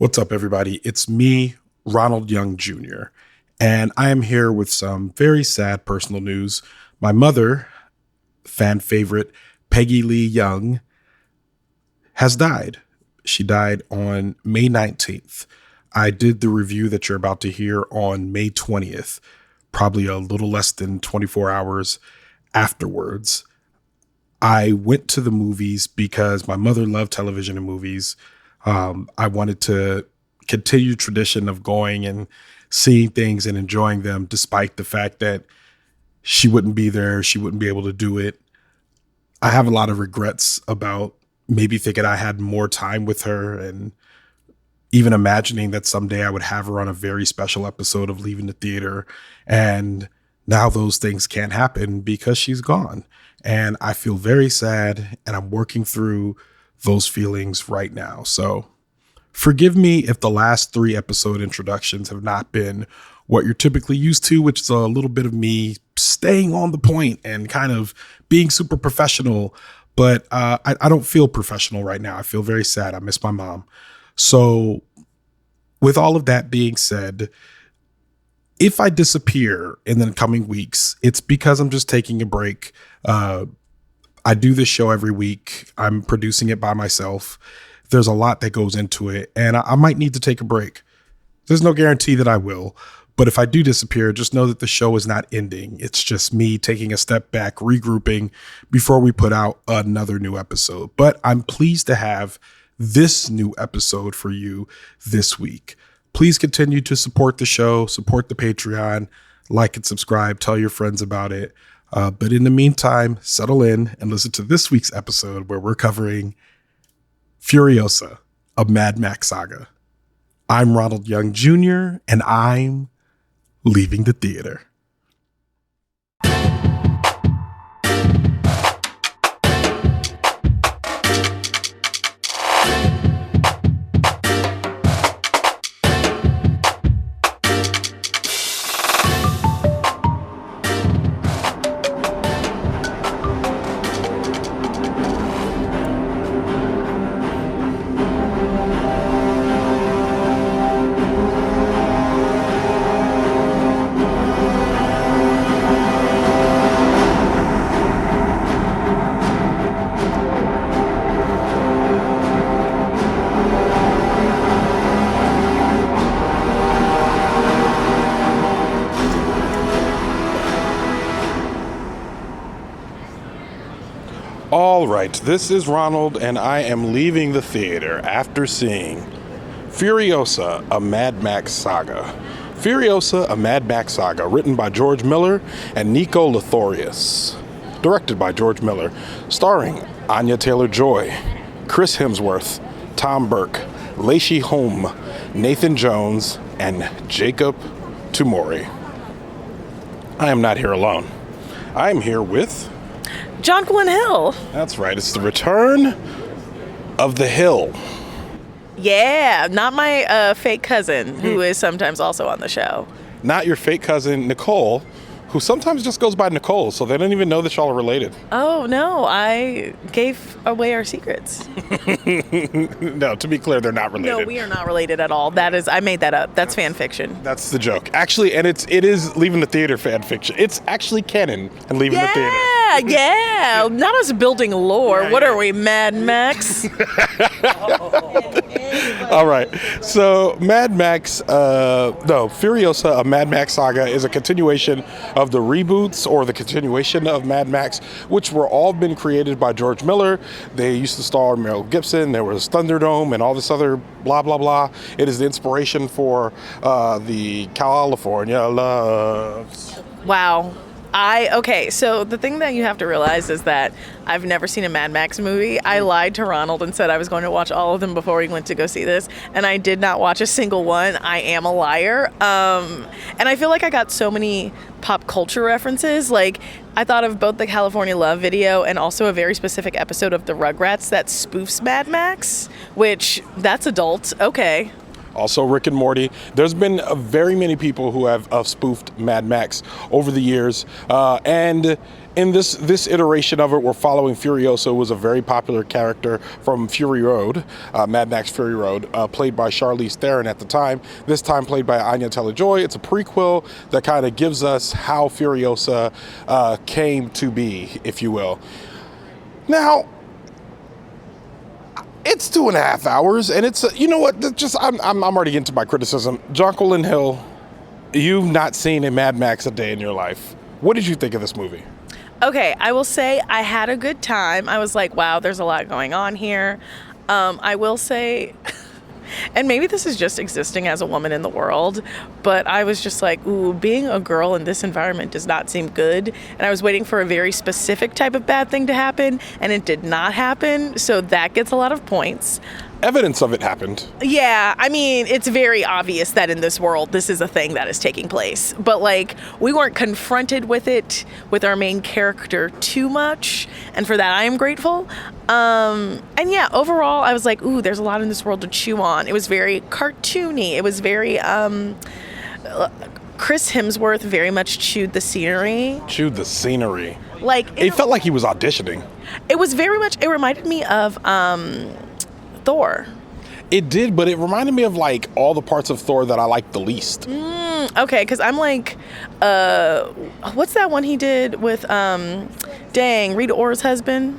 What's up, everybody? It's me, Ronald Young Jr., and I am here with some very sad personal news. My mother, fan favorite Peggy Lee Young, has died. She died on May 19th. I did the review that you're about to hear on May 20th, probably a little less than 24 hours afterwards. I went to the movies because my mother loved television and movies. I wanted to continue tradition of going and seeing things and enjoying them, despite the fact that she wouldn't be there. She wouldn't be able to do it. I have a lot of regrets about maybe thinking I had more time with her and even imagining that someday I would have her on a very special episode of Leaving the Theater. And now those things can't happen because she's gone. And I feel very sad, and I'm working through those feelings right now. So forgive me if the last 3 episode introductions have not been what you're typically used to, which is a little bit of me staying on the point and kind of being super professional. But I don't feel professional right now. I feel very sad. I miss my mom. So with all of that being said, if I disappear in the coming weeks, it's because I'm just taking a break. I do this show every week. I'm producing it by myself. There's a lot that goes into it, and I might need to take a break. There's no guarantee that I will, but if I do disappear, just know that the show is not ending. It's just me taking a step back, regrouping before we put out another new episode. But I'm pleased to have this new episode for you this week. Please continue to support the show, support the Patreon, like and subscribe, tell your friends about it. But in the meantime, settle in and listen to this week's episode where we're covering Furiosa, a Mad Max Saga. I'm Ronald Young Jr., and I'm leaving the theater. All right, this is Ronald, and I am leaving the theater after seeing Furiosa, a Mad Max Saga. Furiosa, a Mad Max Saga, written by George Miller and Nico Lathouris. Directed by George Miller, starring Anya Taylor-Joy, Chris Hemsworth, Tom Burke, Lachy Hulme, Nathan Jones, and Jacob Tomuri. I am not here alone. I am here with Jonquilyn Hill. That's right. It's the return of the Hill. Yeah, not my fake cousin, who is sometimes also on the show. Not your fake cousin, Nicole, who sometimes just goes by Nicole, so they don't even know that y'all are related. Oh, no, I gave away our secrets. No, to be clear, they're not related. No, we are not related at all. I made that up. That's fan fiction. That's the joke. Actually, and it is Leaving the Theater fan fiction. It's actually canon and Leaving the Theater. Yeah. Not us building lore. What are we, Mad Max? All right. So Furiosa, a Mad Max Saga is a continuation of the reboots or the continuation of Mad Max, which were all been created by George Miller. They used to star Mel Gibson. There was Thunderdome and all this other blah, blah, blah. It is the inspiration for the California Loves. Wow. Okay, so the thing that you have to realize is that I've never seen a Mad Max movie. I lied to Ronald and said I was going to watch all of them before we went to go see this, and I did not watch a single one. I am a liar. And I feel like I got so many pop culture references. Like, I thought of both the California Love video and also a very specific episode of the Rugrats that spoofs Mad Max, which, that's adult. Okay. Also Rick and Morty. There's been very many people who have spoofed Mad Max over the years. And in this iteration of it, we're following Furiosa, who was a very popular character from Fury Road, Mad Max Fury Road, played by Charlize Theron at the time. This time played by Anya Taylor-Joy. It's a prequel that kind of gives us how Furiosa came to be, if you will. Now, it's 2.5 hours, and it's you know what? I'm already into my criticism. Jonquilyn Hill, you've not seen a Mad Max a day in your life. What did you think of this movie? Okay, I will say I had a good time. I was like, wow, there's a lot going on here. I will say, and maybe this is just existing as a woman in the world, but I was just like, ooh, being a girl in this environment does not seem good. And I was waiting for a very specific type of bad thing to happen, and it did not happen. So that gets a lot of points. Evidence of it happened. Yeah, I mean, it's very obvious that in this world, this is a thing that is taking place. But, like, we weren't confronted with it with our main character too much. And for that, I am grateful. And yeah, overall, I was like, ooh, there's a lot in this world to chew on. It was very cartoony. It was very, Chris Hemsworth very much chewed the scenery. Like, it felt like he was auditioning. It was very much, it reminded me of, Thor. It did, but it reminded me of like all the parts of Thor that I liked the least. Okay, because I'm like, what's that one he did with, Rita Ora's husband?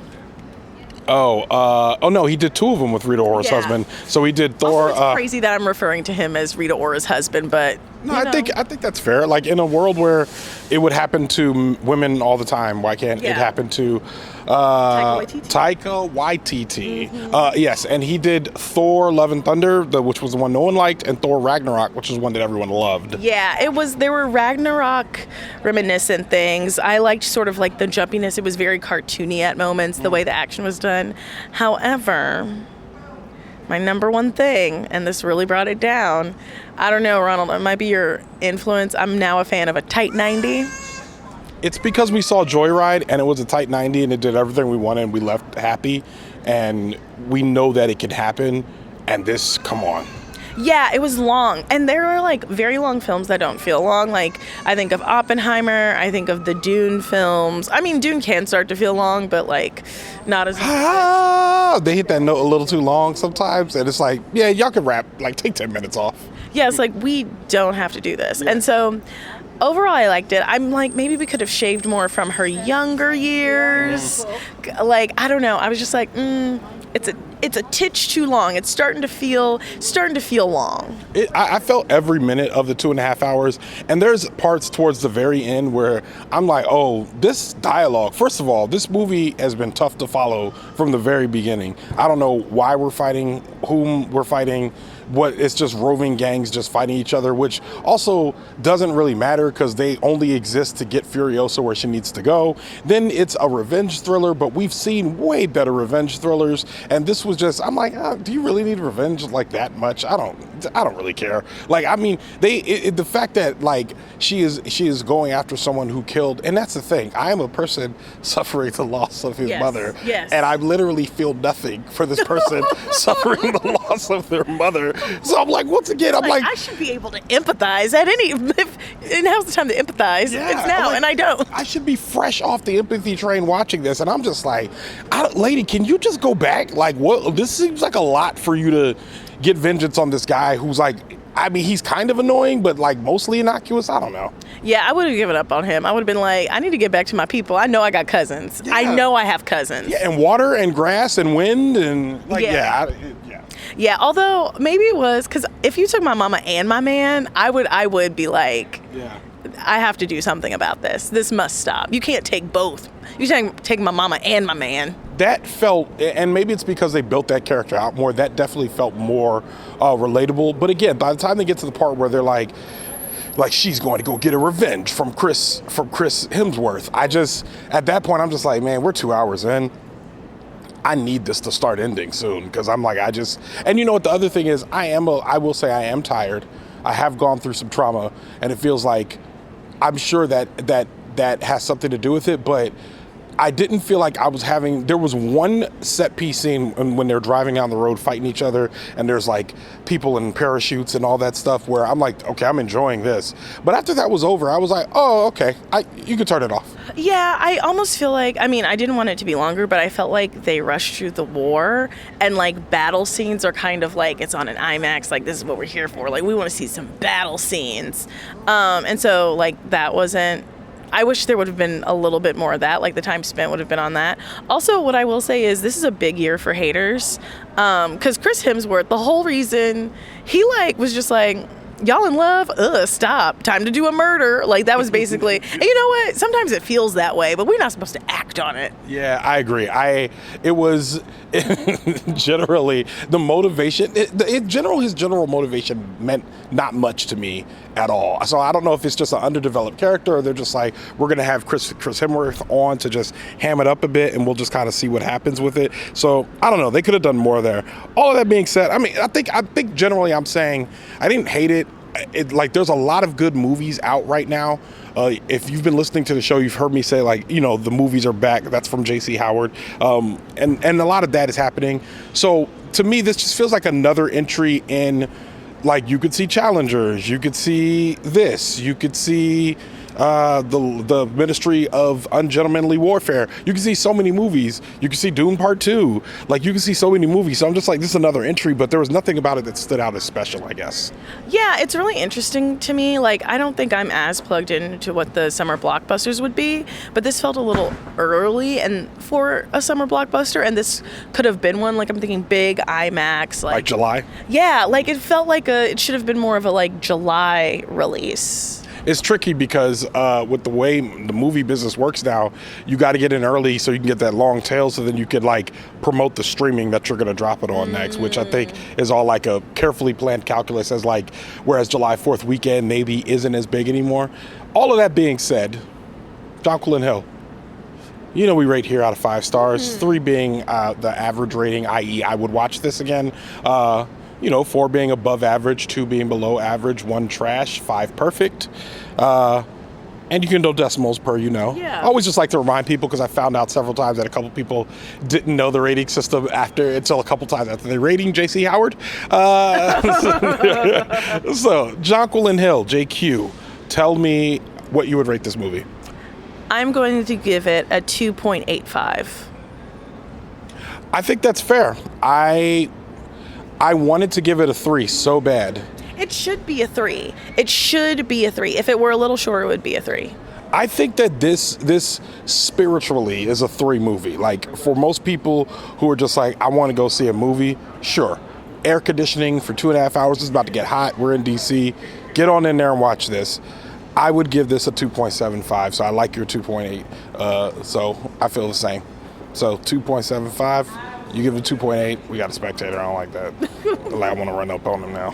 Oh no, he did two of them with Rita Ora's husband. So he did Thor. Also, it's crazy that I'm referring to him as Rita Ora's husband, but no, I think that's fair. Like in a world where it would happen to women all the time, why can't it happen to Taika Waititi? Mm-hmm. Yes, and he did Thor: Love and Thunder, which was the one no one liked, and Thor: Ragnarok, which is one that everyone loved. Yeah, it was. There were Ragnarok reminiscent things. I liked sort of like the jumpiness. It was very cartoony at moments, the way the action was done. However, my number one thing, and this really brought it down, I don't know, Ronald, it might be your influence. I'm now a fan of a tight 90. It's because we saw Joyride and it was a tight 90 and it did everything we wanted and we left happy, and we know that it could happen, and this, come on. Yeah, it was long. And there are like very long films that don't feel long. Like I think of Oppenheimer, I think of the Dune films. I mean, Dune can start to feel long, but like not as long. They hit that note a little too long sometimes, and it's like, yeah, y'all can rap, like take 10 minutes off. Yeah, it's like we don't have to do this. Yeah. And so overall, I liked it. I'm like, maybe we could have shaved more from her younger years. Like, I don't know. I was just like, it's a titch too long. It's starting to feel long. I felt every minute of the 2.5 hours, and there's parts towards the very end where I'm like, oh, this dialogue. First of all, this movie has been tough to follow from the very beginning. I don't know why we're fighting, whom we're fighting. It's just roving gangs just fighting each other, which also doesn't really matter because they only exist to get Furiosa where she needs to go. Then it's a revenge thriller, but we've seen way better revenge thrillers, and this was just, I'm like, do you really need revenge like that much? I don't really care. Like, I mean, the fact that like she is going after someone who killed, and that's the thing. I am a person suffering the loss of his mother, and I literally feel nothing for this person suffering the loss of their mother. So I'm like, once again, I'm like, I should be able to empathize at and now's the time to empathize. Yeah, it's now, and I don't. I should be fresh off the empathy train watching this, and I'm just like, lady, can you just go back? Like, what? This seems like a lot for you to get vengeance on this guy who's like, I mean, he's kind of annoying, but like mostly innocuous. I don't know. Yeah, I would have given up on him. I would have been like, I need to get back to my people. I know I got cousins. Yeah. I know I have cousins. Yeah, and water and grass and wind and like, Yeah, although maybe it was because if you took my mama and my man, I would be like, I have to do something about this. This must stop. You can't take both. You can't take my mama and my man. That felt, and maybe it's because they built that character out more, that definitely felt more relatable. But again, by the time they get to the part where they're like she's going to go get a revenge from Chris Hemsworth, at that point, I'm just like, man, we're 2 hours in. I need this to start ending soon, because I'm like, and you know what the other thing is, I will say I am tired. I have gone through some trauma, and it feels like, I'm sure that has something to do with it, but I didn't feel like I was having. There was one set piece scene when they're driving down the road fighting each other, and there's like people in parachutes and all that stuff. Where I'm like, okay, I'm enjoying this. But after that was over, I was like, oh, okay, you can turn it off. Yeah, I almost feel like, I mean, I didn't want it to be longer, but I felt like they rushed through the war, and like battle scenes are kind of like, it's on an IMAX, like this is what we're here for. Like we want to see some battle scenes, and so like that wasn't. I wish there would have been a little bit more of that, like the time spent would have been on that. Also, what I will say is this is a big year for haters, because Chris Hemsworth, the whole reason he like was just like, y'all in love? Stop. Time to do a murder. Like that was basically, and you know what? Sometimes it feels that way, but we're not supposed to act on it. Yeah, I agree. It was generally the motivation. His general motivation meant not much to me at all. So I don't know if it's just an underdeveloped character, or they're just like, we're gonna have Chris Hemsworth on to just ham it up a bit, and we'll just kind of see what happens with it. So I don't know. They could have done more there. All of that being said, I mean, I think generally I'm saying I didn't hate it. Like there's a lot of good movies out right now. If you've been listening to the show, you've heard me say like, you know, the movies are back. That's from J.C. Howard, and a lot of that is happening. So to me, this just feels like another entry in. Like you could see Challengers, you could see this, you could see the Ministry of Ungentlemanly Warfare. You can see so many movies. You can see Dune Part 2. Like you can see so many movies. So I'm just like, this is another entry, but there was nothing about it that stood out as special, I guess. Yeah, it's really interesting to me. Like I don't think I'm as plugged into what the summer blockbusters would be, but this felt a little early and for a summer blockbuster, and this could have been one. Like I'm thinking big IMAX, like July. Yeah, like it felt like it should have been more of a like July release. It's tricky because with the way the movie business works now, you got to get in early so you can get that long tail, so then you could like promote the streaming that you're going to drop it on next, which I think is all like a carefully planned calculus, as like, whereas July 4th weekend maybe isn't as big anymore. All of that being said, Jonquilyn Hill, you know we rate here out of 5 stars, 3 being the average rating, i.e. I would watch this again. 4 being above average, 2 being below average, 1 trash, 5 perfect. And you can know decimals per, Yeah. I always just like to remind people, because I found out several times that a couple people didn't know the rating system until a couple times after they rating J.C. Howard. So, Jonquilyn Hill, JQ, tell me what you would rate this movie. I'm going to give it a 2.85. I think that's fair. I wanted to give it a 3 so bad. It should be a 3. It should be a 3. If it were a little shorter, it would be a 3. I think that this spiritually is a 3 movie. Like, for most people who are just like, I want to go see a movie, sure. Air conditioning for 2.5 hours is about to get hot. We're in D.C. Get on in there and watch this. I would give this a 2.75, so I like your 2.8. So I feel the same. So 2.75. You give it a 2.8. We got a spectator. I don't like that. Like, I want to run up on him now.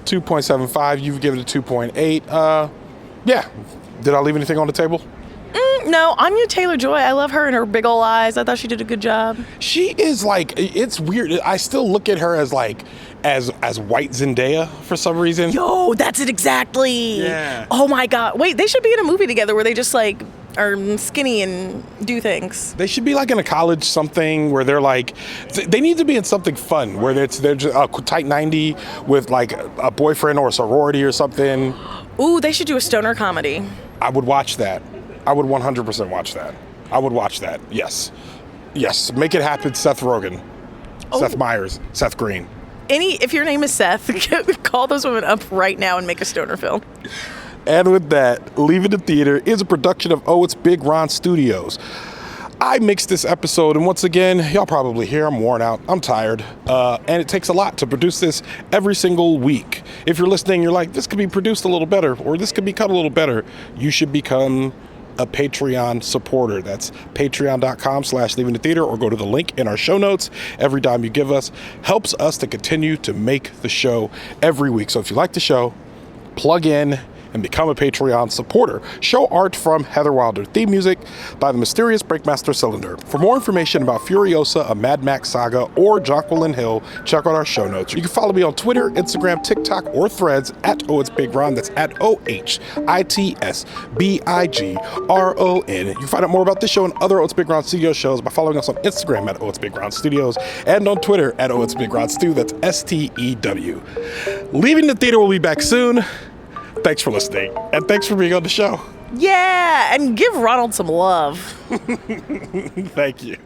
2.75. You've given it a 2.8. Yeah. Did I leave anything on the table? No, Anya Taylor-Joy. I love her and her big ol' eyes. I thought she did a good job. She is like, it's weird. I still look at her as like, as white Zendaya for some reason. Yo, that's it exactly. Yeah. Oh my God. Wait, they should be in a movie together where they just like are skinny and do things. They should be like in a college something where they're like, they need to be in something fun where they're just a tight 90 with like a boyfriend or a sorority or something. Ooh, they should do a stoner comedy. I would watch that. I would 100% watch that. I would watch that. Yes. Yes. Make it happen, Seth Rogen. Oh. Seth Meyers. Seth Green. If your name is Seth, call those women up right now and make a stoner film. And with that, Leaving the Theater is a production of Oh It's Big Ron Studios. I mixed this episode, and once again, y'all probably hear I'm worn out, I'm tired, and it takes a lot to produce this every single week. If you're listening, you're like, this could be produced a little better, or this could be cut a little better, you should become a Patreon supporter. That's patreon.com/Leaving the Theater, or go to the link in our show notes. Every dime you give us helps us to continue to make the show every week. So if you like the show, plug in, and become a Patreon supporter. Show art from Heather Wilder. Theme music by the mysterious Breakmaster Cylinder. For more information about Furiosa, a Mad Max Saga, or Jonquilyn Hill, check out our show notes. You can follow me on Twitter, Instagram, TikTok, or Threads at OHitsBigRon. That's at OHITSBIGRON. You can find out more about this show and other It's Big Ron Studio shows by following us on Instagram at It's Big Ron Studios and on Twitter at It's Big Ron Stu. That's STEW. Leaving the theater will be back soon. Thanks for listening, and thanks for being on the show. Yeah, and give Ronald some love. Thank you.